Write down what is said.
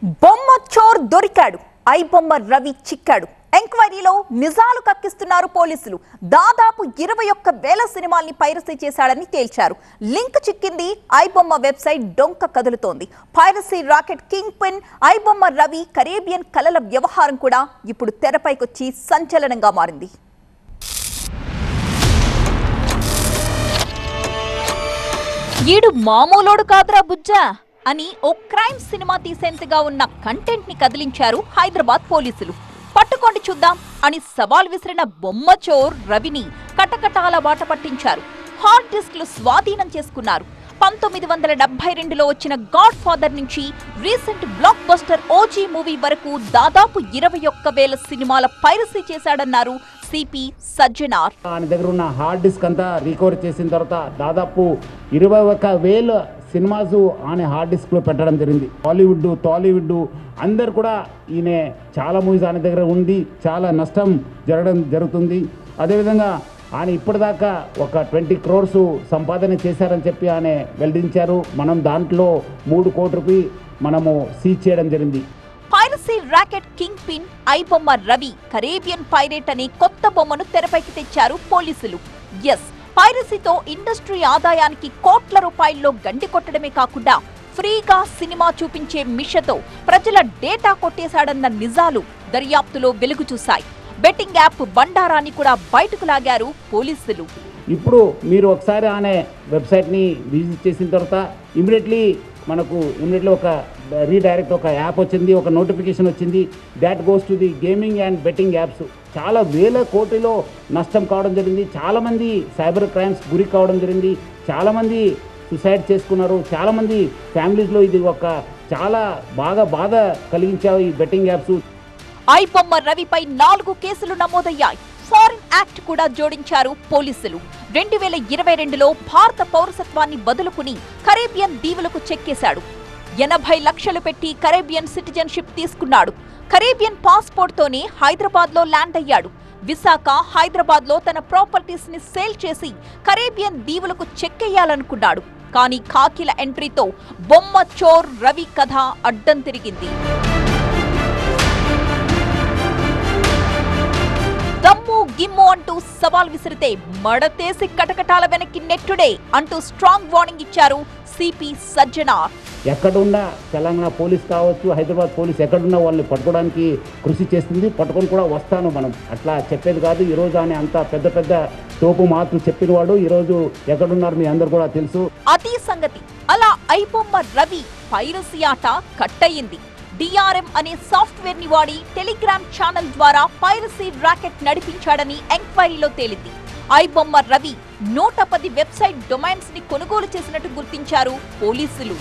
బొమ్మ చోర్ దొరికాడు. ఐబొమ్మ రవి చిక్కాడు. ఎంక్వైరీలో నిజాలు కక్కిస్తున్నారు పోలీసులు. దాదాపు 21,000 సినిమాల్ని పైరసీ చేశాడని తేల్చారు. లింక్ చిక్కింది. ఐబొమ్మ వెబ్సైట్ డొంక కదులుతోంది. Piracy rocket king pin iBomma Ravi Caribbean కలల వ్యవహారం కూడా ఇప్పుడు తెరపైకొచ్చి సంచలనంగా మారింది. ఈడు మామూలోడు కాదురా బుజ్జా అని ఓ క్రైమ్ సినిమా తీసేంతగా ఉన్న కంటెంట్ ని కదిలించారు హైదరాబాద్ పోలీసులు. పట్టుకోండి చూద్దాం అని సవాల్ విసిరిన బొమ్మ చోర్ రవిని కటకటాల బాట పట్టించారు. హార్డ్ డిస్క్లు స్వాధీనం చేసుకున్నారు. 1972లో వచ్చిన గాడ్ ఫాదర్ నుంచి recent block buster OG movie వరకు దాదాపు 21,000 సినిమాల పైరసీ చేశాడన్నారు సిపి సజ్జనార్. ఆయన దగ్గర ఉన్న హార్డ్ డిస్క్ అంతా రికవర్ చేసిన తర్వాత దాదాపు 21,000 సినిమాస్ ఆయన హార్డ్ డిస్క్లో పెట్టడం జరిగింది. హాలీవుడ్, టాలీవుడ్ అందరు కూడా ఈయన చాలా మూవీస్ ఆయన దగ్గర ఉంది. చాలా నష్టం జరుగుతుంది. అదేవిధంగా ఆయన ఇప్పటిదాకా ఒక 20 crores సంపాదన చేశారని చెప్పి ఆయన వెల్లడించారు. మనం దాంట్లో 3 కోట్ల రూపాయలు మనము సీజ్ చేయడం జరిగింది. Piracy rocket king pin iBomma Ravi Caribbean pirate అనే కొత్త బొమ్మను తెరపైకి తెచ్చారు పోలీసులు. ఎస్, పైరసీతో ఇండస్ట్రీ ఆదాయానికి కోట్ల రూపాయల్లో గండి కొట్టడమే కాకుండా ఫ్రీగా సినిమా చూపించే మిషతో ప్రజల డేటా కొట్టేశాడన్న నిజాలు దర్యాప్తులో వెలుగు చూశాయి. బెట్టింగ్ యాప్ బండారాన్ని కూడా బయటకు లాగారు పోలీసులు. ఇప్పుడు మీరు ఒకసారి ఆయన వెబ్సైట్ని విజిట్ చేసిన తర్వాత ఇమీడియట్లీ ఒక రీడైరెక్ట్ ఒక యాప్ వచ్చింది, ఒక నోటిఫికేషన్ వచ్చింది. That goes to the gaming and betting apps. చాలా వేల కోటిలో నష్టం కావడం జరిగింది. చాలామంది సైబర్ క్రైమ్స్ గురి కావడం జరిగింది. చాలామంది సూసైడ్ చేసుకున్నారు. చాలామంది ఫ్యామిలీస్లో ఇది ఒక చాలా బాధ కలిగించావు ఈ బెట్టింగ్ యాప్స్. ఐబొమ్మ రవిపై 4 కేసులు నమోదయ్యాయి. ఫారిన్ యాక్ట్ కూడా జోడించారు పోలీసులు. 2022లో భారత పౌరసత్వాన్ని వదులుకుని కరేబియన్ దీవులకు చెక్కేశాడు. 80 లక్షలు పెట్టి కరేబియన్ సిటిజన్షిప్ తీసుకున్నాడు. కరేబియన్ పాస్పోర్ట్తోనే హైదరాబాద్లో ల్యాండ్ అయ్యాడు. విశాఖ, హైదరాబాద్లో తన ప్రాపర్టీస్ ని సేల్ చేసి కరేబియన్ దీవులకు చెక్కేయాలనుకున్నాడు. కానీ ఖాకీల ఎంట్రీతో బొమ్మ చోర్ రవి కథ అడ్డం తిరిగింది. దమ్ము గిమ్ము అంటూ సవాల్ విసిరితే మడతేసి కటకటాల వెనక్కి నెట్టుడే అంటూ స్ట్రాంగ్ వార్నింగ్ ఇచ్చారు సిపి సజ్జనార్. ఎక్కడున్నా తెలంగాణ పోలీస్ కావచ్చు, హైదరాబాద్ పోలీస్ ఎక్కడున్నా వాళ్ళని పట్టుకోవడానికి కృషి చేస్తుంది. పట్టుకొని కూడా వస్తాను మనం అట్లా చెప్పేది కాదు. ఈరోజు ఆయన అంత పెద్ద తోపు మాటలు చెప్పినవాడు. ఈరోజు ఎక్కడున్నారు మీ అందరు కూడా తెలుసు. అదే సంగతి. అలా ఐబొమ్మ రవి పైరసీ ఆట కట్టయింది. DRM అనే సాఫ్ట్వేర్ ని వాడి టెలిగ్రామ్ ఛానల్ ద్వారా పైరసీ రాకెట్ నడిపించాడని ఎంక్వైరీలో తేలింది. ఐబొమ్మ రవి 110 వెబ్సైట్ డొమైన్స్ ని కొనుగోలు చేసినట్టు గుర్తించారు పోలీసులు.